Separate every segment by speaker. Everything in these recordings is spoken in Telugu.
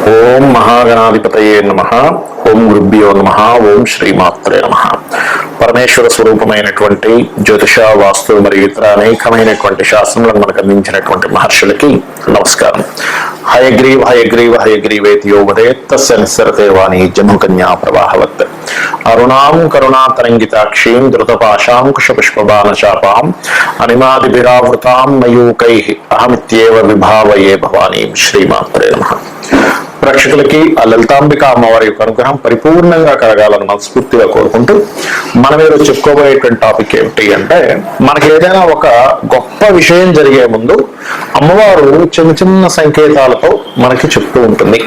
Speaker 1: ఓం మహాగణాధిపతయే నమః. ఓం గురుభ్యో నమః. ఓం శ్రీమాత్రే నమః. పరమేశ్వర స్వరూపమైనటువంటి జ్యోతిష, వాస్తు మరియు ఇతర అనేకమైనటువంటి శాస్త్రములను మనకు అందించినటువంటి మహర్షులకి నమస్కారం. హయగ్రీవ హయగ్రీవ హయగ్రీవేతి యో వదేత్ తస్య నిస్సరతే వాణి జన్మకన్యా ప్రవాహవత్. అరుణాం కరుణాతరంగితాక్షీం ధృతపాశాం కుశపుష్పబాణచాపాం అనిమాదిభిరావృతాం మయూకైః అహమిత్యేవ విభావయే భవానీం. శ్రీమాత్రే నమః. ప్రేక్షకులకి ఆ లలితాంబిక అమ్మవారి యొక్క అనుగ్రహం పరిపూర్ణంగా కలగాలని మనస్ఫూర్తిగా కోరుకుంటూ మనం ఈరోజు చెప్పుకోబోయేటువంటి టాపిక్ ఏమిటి అంటే, మనకి ఏదైనా ఒక గొప్ప విషయం జరిగే ముందు అమ్మవారు చిన్న చిన్న సంకేతాలతో మనకి చెప్తూ ఉంటుంది.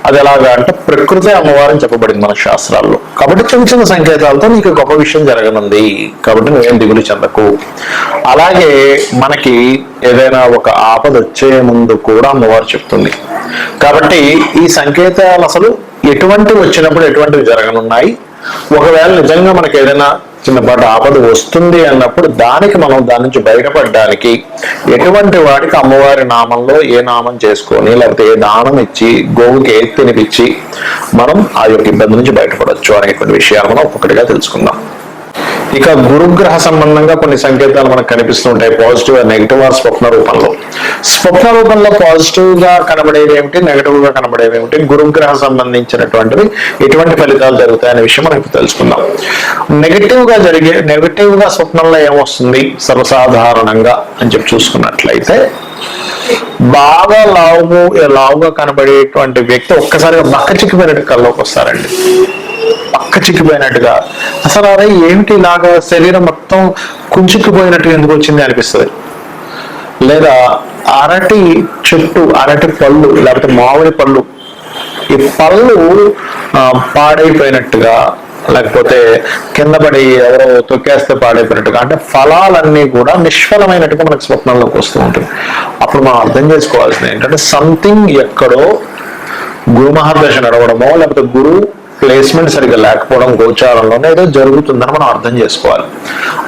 Speaker 1: అది ఎలాగా అంటే, ప్రకృతి అమ్మవారిని చెప్పబడింది మన శాస్త్రాల్లో. కాబట్టి చిన్న చిన్న సంకేతాలతో నీకు గొప్ప విషయం జరగనుంది, కాబట్టి నువ్వేం దిగులు చెందకు. అలాగే మనకి ఏదైనా ఒక ఆపద వచ్చే ముందు కూడా అమ్మవారు చెప్తుంది. కాబట్టి ఈ సంకేతాలు అసలు ఎటువంటి వచ్చినప్పుడు ఎటువంటివి జరగనున్నాయి, ఒకవేళ నిజంగా మనకి ఏదైనా చిన్నపాటి ఆపద వస్తుంది అన్నప్పుడు దానికి మనం దాని నుంచి బయటపడడానికి ఎటువంటి వాడికి అమ్మవారి నామంలో ఏ నామం చేసుకొని, లేకపోతే ఏ దానం ఇచ్చి, గోవుకి ఏ తినిపించి మనం ఆ యొక్క ఇబ్బంది నుంచి బయటపడవచ్చు అనేటువంటి విషయాలు మనం ఒక్కొక్కటిగా తెలుసుకుందాం. ఇక గురుగ్రహ సంబంధంగా కొన్ని సంకేతాలు మనకు కనిపిస్తూ ఉంటాయి, పాజిటివ్ నెగిటివ్ స్వప్న రూపంలో. స్వప్న రూపంలో పాజిటివ్ గా కనబడేవి ఏమిటి, నెగిటివ్ గా కనబడేవి ఏమిటి, గురుగ్రహ సంబంధించినటువంటివి ఎటువంటి ఫలితాలు జరుగుతాయి అనే విషయం మనం ఇప్పుడు తెలుసుకుందాం. నెగిటివ్ గా స్వప్నంలో ఏమొస్తుంది సర్వసాధారణంగా అని చెప్పి చూసుకున్నట్లయితే, బాగా లావుగా కనబడేటువంటి వ్యక్తి ఒక్కసారిగా బక్క చిక్కిపోయినట్టు కల్లోకి వస్తారండి. పక్క చిక్కిపోయినట్టుగా, అసలు అదే ఏమిటి ఇలాగా శరీరం మొత్తం కుంచుకుపోయినట్టుగా ఎందుకు వచ్చింది అనిపిస్తుంది. లేదా అరటి చెట్టు, అరటి పళ్ళు, లేకపోతే మామిడి పళ్ళు, ఈ పళ్ళు పాడైపోయినట్టుగా, లేకపోతే కింద పడి ఎవరో తొక్కేస్తే పాడైపోయినట్టుగా, అంటే ఫలాలన్నీ కూడా నిష్ఫలమైనట్టుగా మనకు స్వప్నంలోకి వస్తూ ఉంటుంది. అప్పుడు మనం అర్థం చేసుకోవాల్సింది ఏంటంటే, సంథింగ్ ఎక్కడో గురు మహర్దశ నడవడమో, లేకపోతే గురు ప్లేస్మెంట్ సరిగ్గా లేకపోవడం, గోచారంలోనే ఏదో జరుగుతుందని మనం అర్థం చేసుకోవాలి.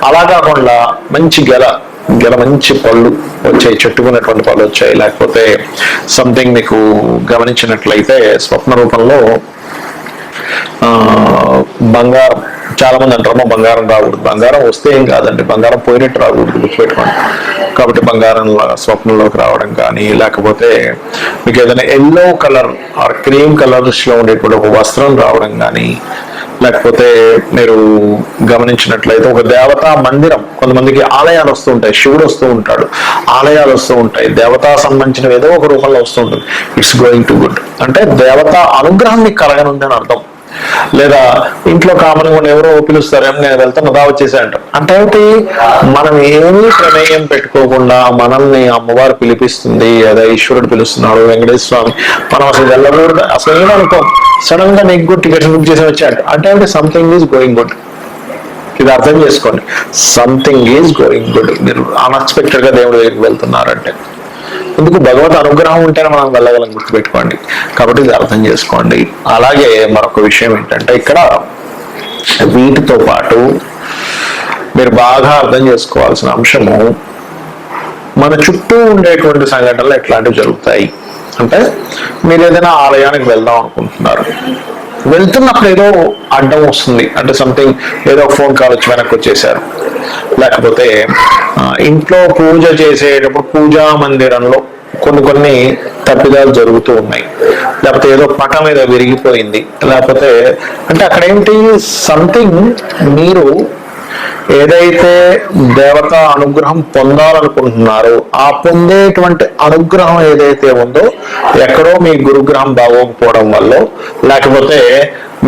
Speaker 1: అలా కాకుండా మంచి గెల మంచి పళ్ళు వచ్చాయి, చెట్టుకున్నటువంటి పళ్ళు వచ్చాయి, లేకపోతే సంథింగ్ మీకు గమనించినట్లయితే స్వప్న రూపంలో బంగారం, చాలా మంది అంటారు బంగారం రాకూడదు. బంగారం వస్తే ఏం కాదండి, బంగారం పోయినట్టు రాకూడదు, గుర్తుపెట్టుకోండి. కాబట్టి బంగారం స్వప్నంలోకి రావడం కానీ, లేకపోతే మీకు ఏదైనా yellow colour or cream colours లో ఉండేటువంటి ఒక వస్త్రం రావడం కానీ, లేకపోతే మీరు గమనించినట్లయితే ఒక దేవతా మందిరం, కొంతమందికి ఆలయాలు వస్తూ ఉంటాయి, శివుడు వస్తూ ఉంటాడు, ఆలయాలు వస్తూ ఉంటాయి, దేవతా సంబంధించిన ఏదో ఒక రూపంలో వస్తూ ఉంటుంది. ఇట్స్ గోయింగ్ టు గుడ్, అంటే దేవతా అనుగ్రహం మీకు కలగనుంది అని అర్థం. లేదా ఇంట్లో కామన్ గా ఎవరో పిలుస్తారేమో, నేను వెళ్తాను దా వచ్చేసా అంటారు. అంటే ఏమిటి, మనం ఏమీ ప్రమేయం పెట్టుకోకుండా మనల్ని అమ్మవారు పిలిపిస్తుంది, లేదా ఈశ్వరుడు పిలుస్తున్నాడు, వెంకటేశ్వర స్వామి, మనం అసలు వెళ్ళకూడదు, అసలు ఏమనుకో, సడన్ గా నీకు టికెట్స్ బుక్ చేసి వచ్చాడు అంటే సంథింగ్ ఈజ్ గోయింగ్ గుడ్. ఇది అర్థం చేసుకోండి, సంథింగ్ ఈజ్ గోయింగ్ గుడ్. మీరు అన్ఎక్స్పెక్టెడ్ గా దేవుడి దగ్గరికి వెళ్తున్నారంటే ఎందుకు, భగవత్ అనుగ్రహం ఉంటేనే మనం వెళ్ళగలం, గుర్తుపెట్టుకోండి. కాబట్టి ఇది అర్థం చేసుకోండి. అలాగే మరొక విషయం ఏంటంటే, ఇక్కడ వీటితో పాటు మీరు బాగా అర్థం చేసుకోవాల్సిన అంశము, మన చుట్టూ ఉండేటువంటి సంఘటనలు ఎట్లాంటివి జరుగుతాయి అంటే, మీరు ఏదైనా ఆలయానికి వెళ్దాం అనుకుంటున్నారు, వెళ్తున్నప్పుడు ఏదో అడ్డం వస్తుంది, అంటే సంథింగ్ ఏదో ఫోన్ కాల్ వచ్చి వెనక్కి వచ్చేసారు, లేకపోతే ఇంట్లో పూజ చేసేటప్పుడు పూజా మందిరంలో కొన్ని తప్పిదాలు జరుగుతూ ఉన్నాయి, లేకపోతే ఏదో పటం మీద విరిగిపోయింది, లేకపోతే అంటే అక్కడ ఏంటి, సంథింగ్ మీరు ఏదైతే దేవత అనుగ్రహం పొందాలనుకుంటున్నారో ఆ పొందేటువంటి అనుగ్రహం ఏదైతే ఉందో, ఎక్కడో మీ గురుగ్రహం బాగోకపోవడం వల్ల, లేకపోతే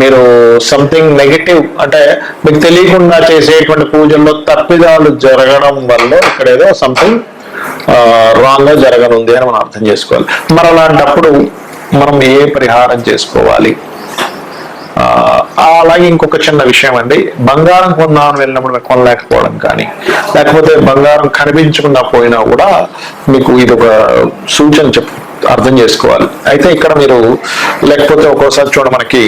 Speaker 1: మీరు సంథింగ్ నెగటివ్, అంటే మీకు తెలియకుండా చేసేటువంటి పూజల్లో తప్పిదాలు జరగడం వల్ల ఇక్కడ ఏదో సంథింగ్ రాంగ్ గా జరగనుంది అని మనం అర్థం చేసుకోవాలి. మరి అలాంటప్పుడు మనం ఏ పరిహారం చేసుకోవాలి? అలాగే ఇంకొక చిన్న విషయం అండి, బంగారం కొందామని వెళ్ళినప్పుడు కొనలేకపోవడం కానీ, లేకపోతే బంగారం కనిపించకుండా పోయినా కూడా మీకు ఇది ఒక సూచన అర్థం చేసుకోవాలి. అయితే ఇక్కడ మీరు లేకపోతే ఒక్కోసారి చూడ మనకి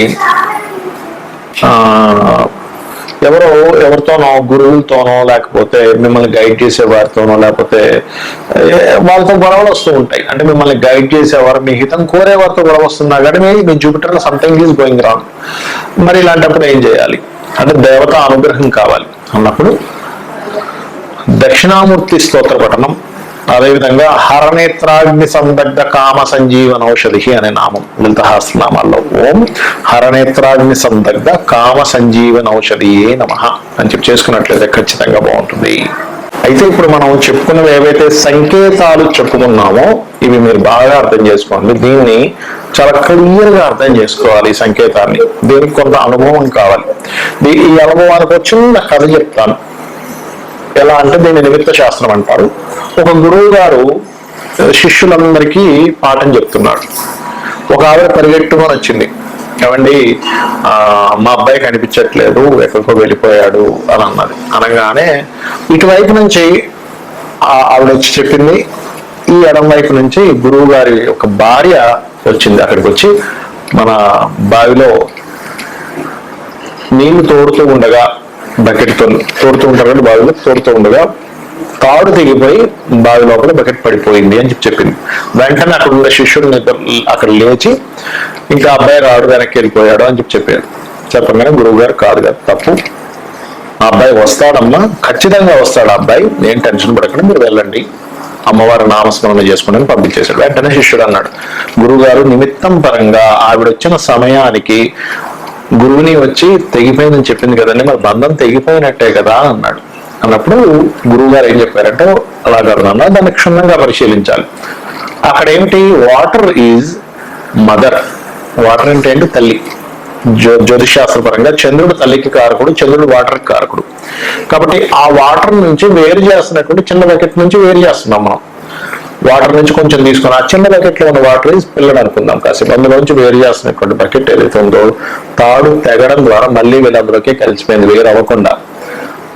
Speaker 1: ఎవరితోనో గురువులతోనో లేకపోతే మిమ్మల్ని గైడ్ చేసే వారితోనో లేకపోతే వాళ్ళతో గొడవలు వస్తూ ఉంటాయి. అంటే మిమ్మల్ని గైడ్ చేసేవారు, మీ హితం కోరే వారితో గొడవ వస్తున్నా కానీ మీ Jupiter something is going wrong. మరి ఇలాంటప్పుడు ఏం చేయాలి అంటే దేవత అనుగ్రహం కావాలి అన్నప్పుడు దక్షిణామూర్తి స్తోత్ర పఠనం, అదేవిధంగా హరనేత్రాగ్ని సందగ్ధ కామ సంజీవన ఔషధి అనే నామం లలితహాస్నామాల్లో ఓం హరనేత్రాగ్ని సందగ్ధ కామ సంజీవన ఔషధియే నమః అని చెప్పి చేసుకున్నట్లయితే ఖచ్చితంగా బాగుంటుంది. అయితే ఇప్పుడు మనం చెప్పుకున్నవి ఏవైతే సంకేతాలు చెప్పుకున్నామో ఇవి మీరు బాగా అర్థం చేసుకోండి. దీన్ని చాలా క్లియర్ గా అర్థం చేసుకోవాలి. ఈ సంకేతాన్ని దీనికి కొంత అనుభవం కావాలి. ఈ అనుభవానికి ఒక చిన్న కథ చెప్తాను. ఎలా అంటే దీన్ని నిమిత్త శాస్త్రం అంటారు. ఒక గురువు గారు శిష్యులందరికీ పాఠం చెప్తున్నాడు. ఒక ఆవిడ పరిగెట్టుకొని వచ్చింది, ఏమండి మా అబ్బాయి కనిపించట్లేదు, ఎక్కడికో వెళ్ళిపోయాడు అని అన్నది. అనగానే ఇటువైపు నుంచి ఆవిడ వచ్చి చెప్పింది, ఈ ఎడం వైపు నుంచి గురువు గారి ఒక భార్య వచ్చింది. అక్కడికి వచ్చి మన బావిలో నీళ్లు తోడుతూ ఉండగా, బకెట్తో తోడుతూ ఉంటారు కదా బావిలో, తోడుతూ ఉండగా తాడు తెగిపోయి బావి లోపల బకెట్ పడిపోయింది అని చెప్పింది. వెంటనే అక్కడ ఉన్న శిష్యుడు అక్కడ లేచి ఇంకా అబ్బాయి రాడు, వెనక్కి వెళ్ళిపోయాడు అని చెప్పాడు. చెప్పగానే గురువు గారు కాదు కదా, తప్పు, ఆ అబ్బాయి వస్తాడమ్మా, ఖచ్చితంగా వస్తాడు ఆ అబ్బాయి, నేను టెన్షన్ పడకుండా మీరు వెళ్ళండి, అమ్మవారి నామస్మరణ చేసుకుని పంపించేశాడు. వెంటనే శిష్యుడు అన్నాడు, గురువు గారు నిమిత్తం పరంగా ఆవిడ వచ్చిన సమయానికి గురువుని వచ్చి తెగిపోయిందని చెప్పింది కదండి, మరి బంధం తెగిపోయినట్టే కదా అన్నాడు. అన్నప్పుడు గురువు గారు ఏం చెప్పారంటే, అలా కాదు నాన్న, దాన్ని క్షుణ్ణంగా పరిశీలించాలి. అక్కడ ఏమిటి, వాటర్ ఈజ్ మదర్. వాటర్ అంటే ఏంటి, తల్లి. జ్యోతిశాస్త్ర పరంగా చంద్రుడు తల్లికి కారకుడు, చంద్రుడు వాటర్ కారకుడు. కాబట్టి ఆ వాటర్ నుంచి వేరు చేస్తున్నటువంటి చిన్న బకెట్ నుంచి వేరు చేస్తున్నాం మనం. వాటర్ నుంచి కొంచెం తీసుకుని ఆ చిన్న బకెట్ లో ఉన్న వాటర్ పిల్లలు అనుకుందాం కాసేపు, అందులోంచి వేరు చేస్తున్నటువంటి బకెట్ ఏదైతే ఉందో తాడు తెగడం ద్వారా మళ్ళీ వీళ్ళు అందులోకే కలిసిపోయింది, వేరు అవ్వకుండా.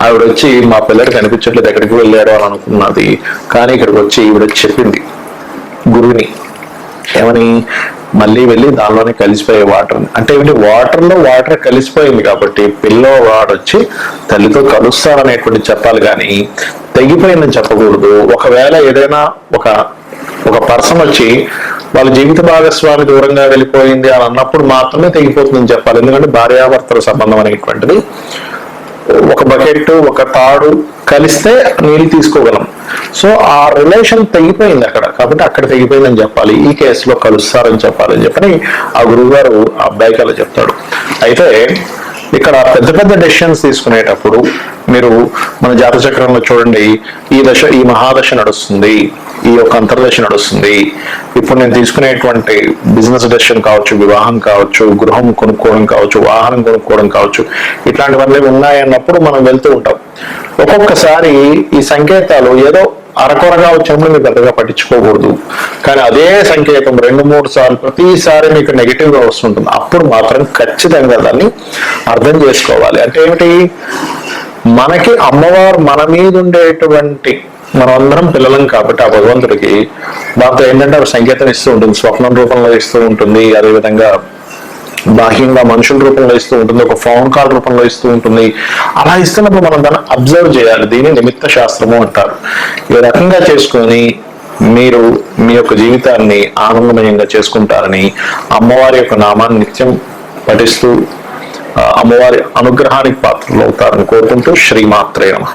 Speaker 1: ఆవిడ వచ్చి మా పిల్లడు కనిపించట్లేదు, ఎక్కడికి వెళ్ళాడు అని అనుకున్నది. కానీ ఇక్కడికి వచ్చి ఈవిడ చెప్పింది గురువుని, ఏమని, మళ్ళీ వెళ్ళి దానిలోనే కలిసిపోయే వాటర్ అంటే ఏమిటి, వాటర్ లో వాటర్ కలిసిపోయింది కాబట్టి పిల్లవాడు వచ్చి తల్లితో కలుస్తారనేటువంటి చెప్పాలి, కానీ తెగిపోయిందని చెప్పకూడదు. ఒకవేళ ఏదైనా ఒక పర్సన్ వచ్చి వాళ్ళ జీవిత భాగస్వామి దూరంగా వెళ్ళిపోయింది అని అన్నప్పుడు మాత్రమే తెగిపోతుందని చెప్పాలి. ఎందుకంటే భార్యాభర్తల సంబంధం అనేటువంటిది ఒక బకెట్ ఒక తాడు కలిస్తే నీళ్ళు తీసుకోగలం. సో ఆ రిలేషన్ తెగిపోయింది అక్కడ, కాబట్టి అక్కడ తెగిపోయిందని చెప్పాలి. ఈ కేసులో కలుస్తారని చెప్పాలని చెప్పని ఆ గురువు గారు ఆ అబ్బాయికి అలా చెప్తాడు. అయితే ఇక్కడ పెద్ద పెద్ద డెసిషన్స్ తీసుకునేటప్పుడు మీరు మన జాతచక్రంలో చూడండి, ఈ మహాదశ నడుస్తుంది, ఈ యొక్క అంతర్దశ నడుస్తుంది. ఇప్పుడు నేను తీసుకునేటువంటి బిజినెస్ డెసిషన్ కావచ్చు, వివాహం కావచ్చు, గృహం కొనుక్కోవడం కావచ్చు, వాహనం కొనుక్కోవడం కావచ్చు, ఇట్లాంటివన్నీ ఉన్నాయన్నప్పుడు మనం వెళ్తూ ఉంటాం. ఒక్కొక్కసారి ఈ సంకేతాలు ఏదో అరకొరగా వచ్చినప్పుడు మీరు పెద్దగా పట్టించుకోకూడదు. కానీ అదే సంకేతం 2-3 సార్లు ప్రతిసారి మీకు నెగిటివ్ గా వస్తుంటుంది. అప్పుడు మాత్రం ఖచ్చితంగా దాన్ని అర్థం చేసుకోవాలి. అంటే ఏమిటి, మనకి అమ్మవారు మన మీద ఉండేటువంటి, మనమందరం పిల్లలం కాబట్టి ఆ భగవంతుడికి దాంతో ఏంటంటే సంకేతం ఇస్తూ ఉంటుంది, స్వప్నం రూపంలో ఇస్తూ ఉంటుంది, అదేవిధంగా బాహ్యంగా మనుషుల రూపంలో ఇస్తూ ఉంటుంది, ఒక ఫోన్ కాల్ రూపంలో ఇస్తూ ఉంటుంది. అలా ఇస్తున్నప్పుడు మనం దాన్ని అబ్జర్వ్ చేయాలి. దీన్ని నిమిత్త శాస్త్రము అంటారు. ఈ రకంగా చేసుకొని మీరు మీ యొక్క జీవితాన్ని ఆనందమయంగా చేసుకుంటారని, అమ్మవారి యొక్క నామాన్ని నిత్యం పఠిస్తూ అమ్మవారి అనుగ్రహానికి పాత్రలు అవుతారని కోరుకుంటూ శ్రీమాత్రే నమః.